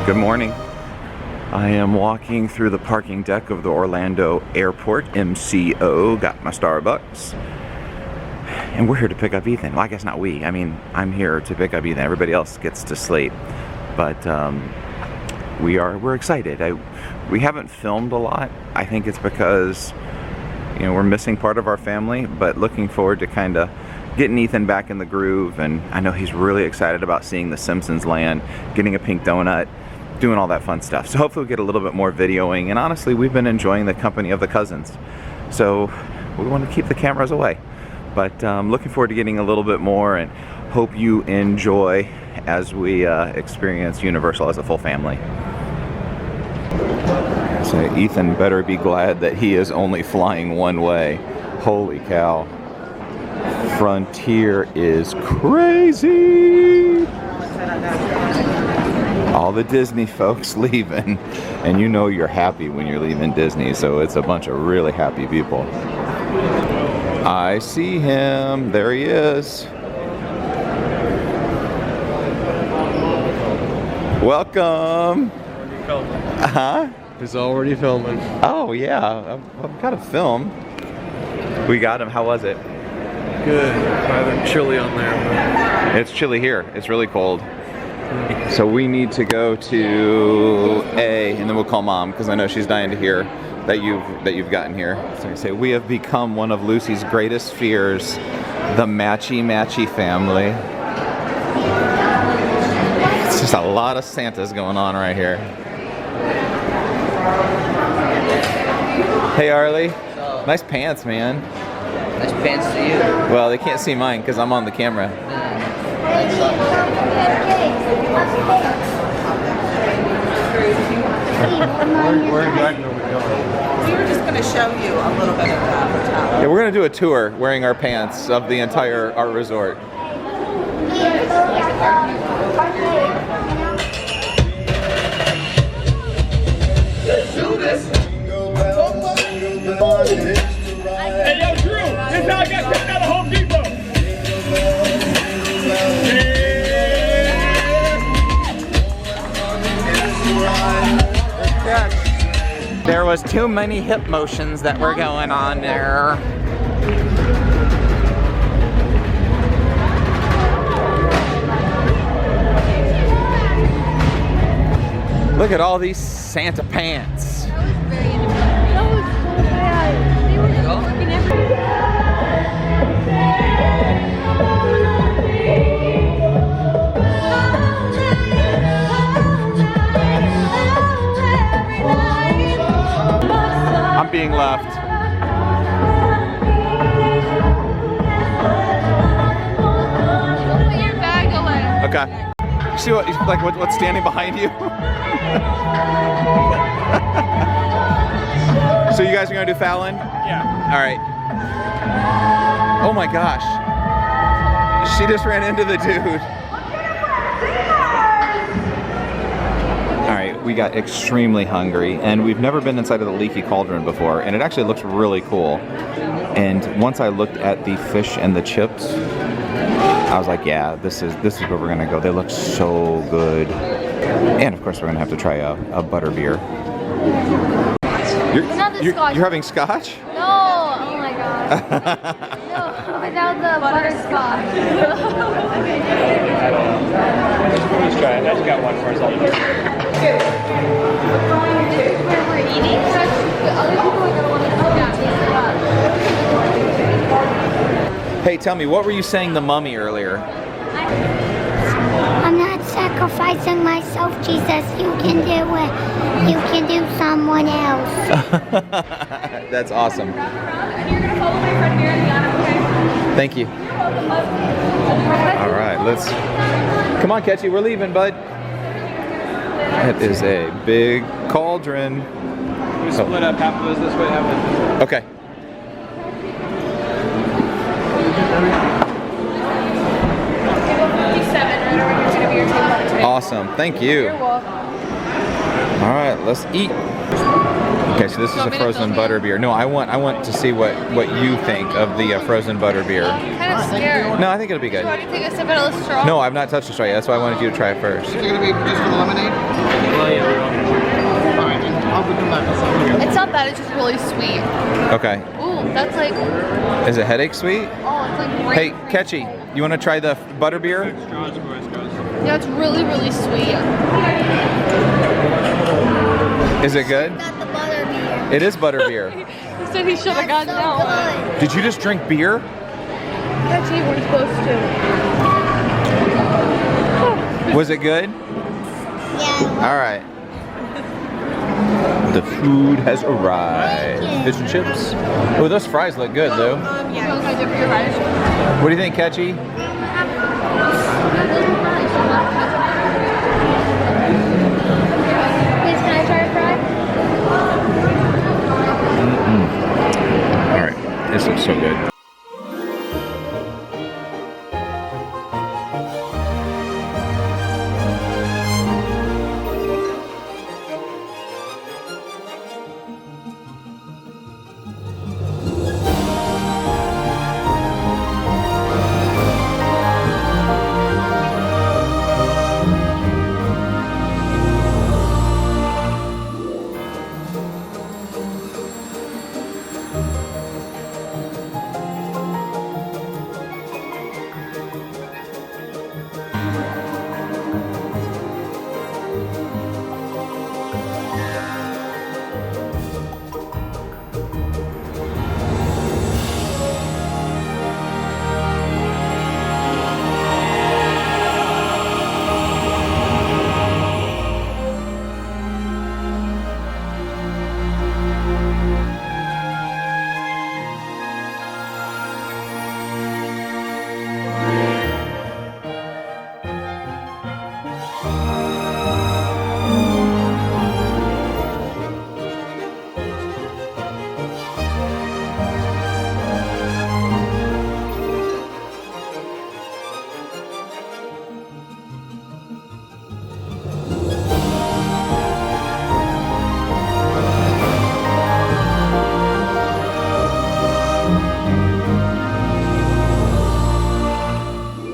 Good morning. I am walking through the parking deck of the Orlando Airport, MCO, got my Starbucks, and we're here to pick up Ethan. Well, I guess not we. I mean, I'm here to pick up Ethan. Everybody else gets to sleep, but we're excited. We haven't filmed a lot. I think it's because, you know, we're missing part of our family, but looking forward to kind of getting Ethan back in the groove. And I know he's really excited about seeing the Simpsons land, getting a pink donut, doing all that fun stuff. So hopefully we'll get a little bit more videoing, and honestly we've been enjoying the company of the cousins, so we want to keep the cameras away, but looking forward to getting a little bit more, and hope you enjoy as we experience Universal as a full family. So Ethan better be glad that he is only flying one way. Holy cow, Frontier is crazy. All the Disney folks leaving, and you know you're happy when you're leaving Disney, so it's a bunch of really happy people. I see him. There he is. Welcome. Huh? He's already filming. Oh yeah, I've got a film. We got him. How was it? Good. Rather chilly on there. It's chilly here. It's really cold. So we need to go to A, and then we'll call Mom, because I know she's dying to hear that you've gotten here. So I say we have become one of Lucy's greatest fears, the matchy family. It's just a lot of Santas going on right here. Hey Arlie, nice pants, man. Nice pants to you. Well, they can't see mine because I'm on the camera. Where exactly are we going? We were just going to show you a little bit of the tower. Yeah, we're going to do a tour wearing our pants of the entire art resort. Let's do this. Hey, yo, Drew, this is how I got kicked out of Home Depot. There was too many hip motions that were going on there. Look at all these Santa pants. I'm being left. Put your bag away. Okay. See what's standing behind you? So you guys are gonna do Fallon? Yeah. All right. Oh my gosh. She just ran into the dude. All right, we got extremely hungry, and we've never been inside of the Leaky Cauldron before, and it actually looks really cool. And once I looked at the fish and the chips, I was like, yeah, this is where we're gonna go. They look so good. And of course we're gonna have to try a butter beer. You're having scotch? No, oh my god. No, without the butterscotch. Let's try it. I just got one for us all. Where we're eating, the other people are gonna want to come down and taste it up. Hey, tell me, what were you saying to Mommy earlier? I'm not sacrificing myself, Jesus. You can do it. You can do someone else. That's awesome. And you're gonna follow my friend Mariana, okay? Thank you. All right, let's... Come on, Ketchy, we're leaving, bud. That is a big cauldron. We split up, half of us this way, half of us this way. Okay. Awesome, thank you. You're welcome. All right, let's eat. Okay, so this is a frozen butter beer. No, I want to see what you think of the frozen butter beer. Kind kind of scared. No, I think it'll be good. Why do you take a sip out of the straw? No, I've not touched the straw yet. That's why I wanted you to try it first. Is it going to be just for the lemonade? Fine, I'll come back to something. It's not bad, it's just really sweet. Okay. Ooh, that's like, Is it headache sweet? oh, it's like great. Hey, Catchy, you want to try the butter beer? Yeah, it's really, really sweet. Is it good? Got the butter beer. It is butter beer. He said he should have gotten So out. good. Did you just drink beer? Catchy, you weren't supposed to. Was it good? Yeah. All right. The food has arrived. Fish and chips. Oh, those fries look good, Lou. Yeah. Can I dip your rice? What do you think, Catchy? Please, can I try a fry? All right. This looks so good.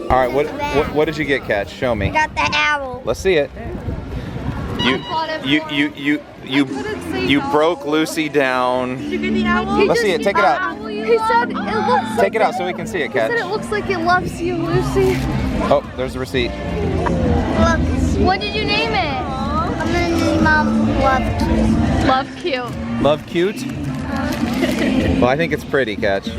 All right, what did you get, Catch? Show me. I got the owl. Let's see it. You broke Lucy down. Did you get the owl? Let's see it. Take it out. He said it looks. Take it out so we can see it, He said Catch. it looks like it loves you, Lucy. Oh, there's the receipt. What did you name it? I'm gonna name Mom Love Cute. Love cute. Love cute? Well, I think it's pretty, Catch.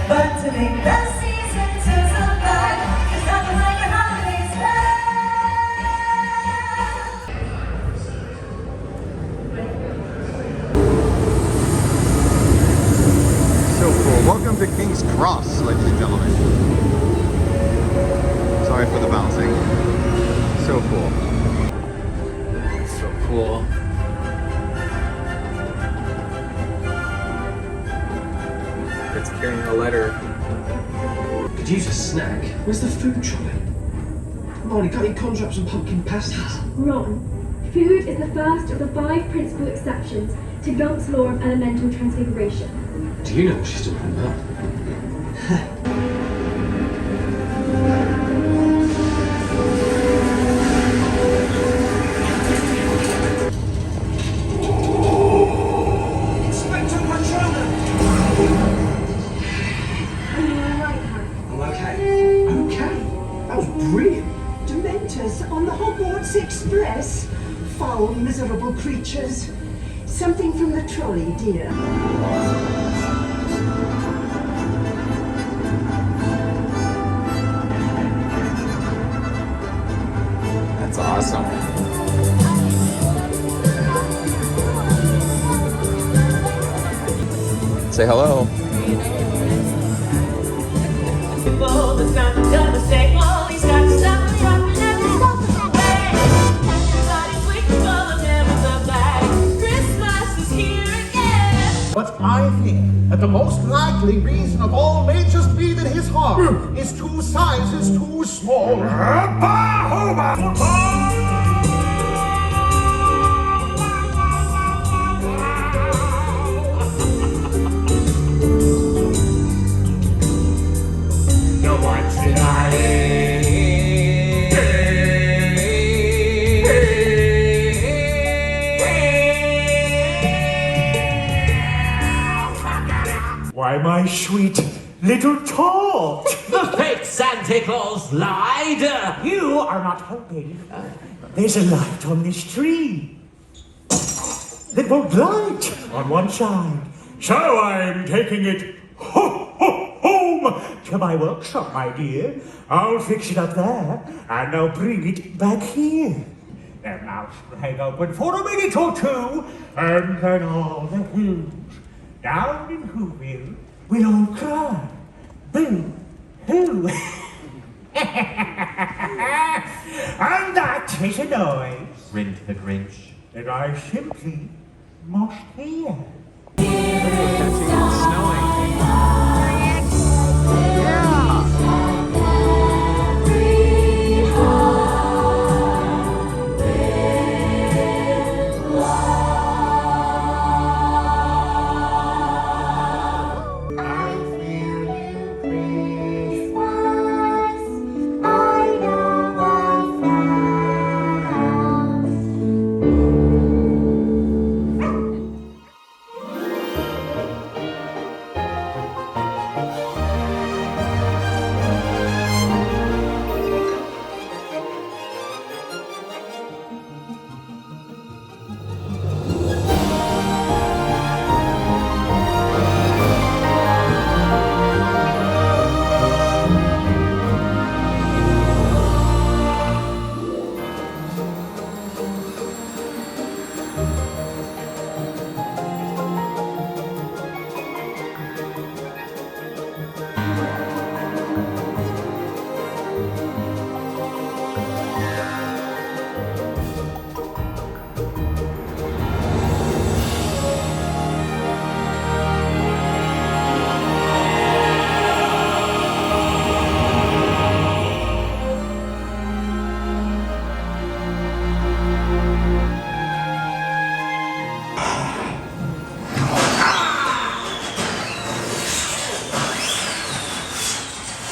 But to make the season to survive, there's nothing like a holiday spell. So cool. Welcome to King's Cross, ladies and gentlemen. Sorry for the bouncing. So cool. So cool. It's carrying a letter. Could use a snack. Where's the food trolley? Come on, you got any contrapts and pumpkin pasties? Wrong. Food is the first of the 5 principal exceptions to Gump's law of elemental transfiguration. Do you know what she's talking about? On the Hogwarts Express. Foul, miserable creatures. Something from the trolley, dear. That's awesome. Say hello. But I think that the most likely reason of all may just be that his heart is 2 sizes too small. Why, my sweet little tot! The fake Santa Claus lied. You are not helping. There's a light on this tree that won't light on one side. So I'm taking it home to my workshop, my dear. I'll fix it up there, and I'll bring it back here. The mouth will hang open for a minute or two, and then all the hills down in Whoville will all cry. Boo! Hoo! And that is a noise Ring to the Grinch. that I simply must hear.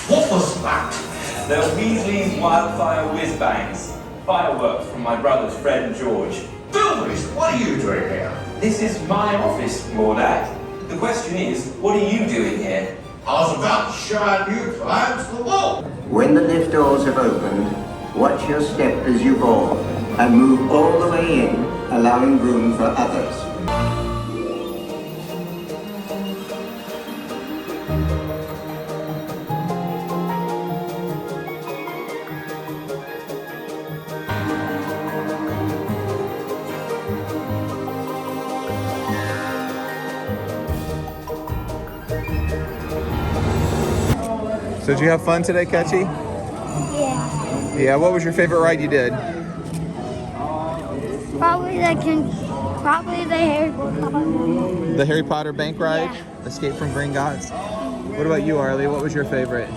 What was that? They're Weasley's wildfire whiz-bangs. Fireworks from my brothers Fred and George. Bilberries, what are you doing here? This is my office, Lordad. The question is, what are you doing here? I was about to show you climbs the wall. When the lift doors have opened, watch your step as you board and move all the way in, allowing room for others. So did you have fun today, Catchy? Yeah. Yeah, what was your favorite ride you did? Probably the Harry Potter. The Harry Potter bank ride? Yeah. Escape from Gringotts? What about you, Arlie? What was your favorite?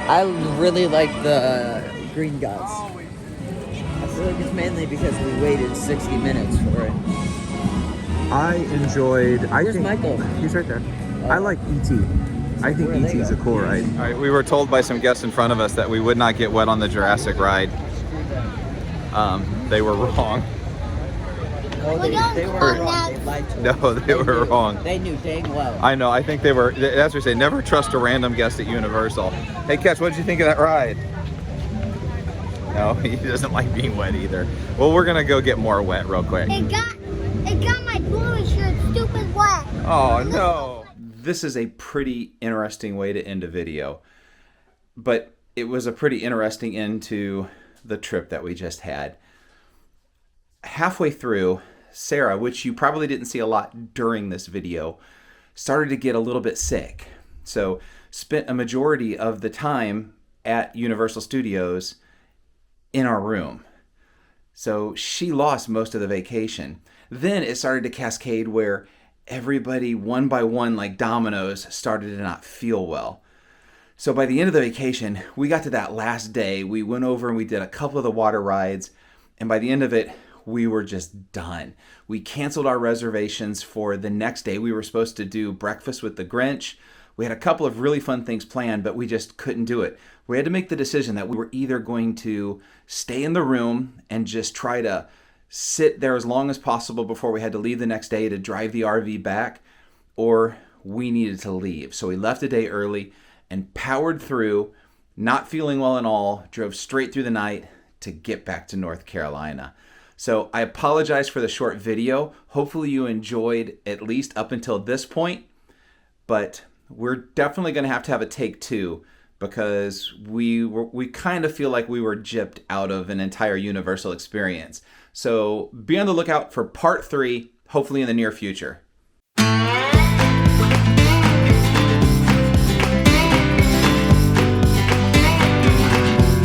I really like the green gods. I feel like it's mainly because we waited 60 minutes for it. I enjoyed... Where's Michael? He's right there. I like E.T. I think E.T. is a cool ride. All right, we were told by some guests in front of us that we would not get wet on the Jurassic ride. They were wrong. No, they were wrong. They lied to us. No, they were wrong. They knew dang well. I know, I think they were, as we say, never trust a random guest at Universal. Hey, Catch, what did you think of that ride? No, he doesn't like being wet either. Well, we're gonna go get more wet real quick. It got my blue shirt stupid wet. Oh, no. This is a pretty interesting way to end a video, but it was a pretty interesting end to the trip that we just had. Halfway through, Sarah, which you probably didn't see a lot during this video, started to get a little bit sick. So spent a majority of the time at Universal Studios in our room. So she lost most of the vacation. Then it started to cascade where everybody, one by one, like dominoes, started to not feel well. So by the end of the vacation, we got to that last day. We went over and we did a couple of the water rides. And by the end of it, we were just done. We canceled our reservations for the next day. We were supposed to do breakfast with the Grinch. We had a couple of really fun things planned, but we just couldn't do it. We had to make the decision that we were either going to stay in the room and just try to sit there as long as possible before we had to leave the next day to drive the RV back, or we needed to leave. So we left a day early and powered through, not feeling well at all, drove straight through the night to get back to North Carolina. So I apologize for the short video. Hopefully you enjoyed at least up until this point, but we're definitely going to have a take 2 because we kind of feel like we were gypped out of an entire Universal experience. So be on the lookout for part 3, hopefully in the near future.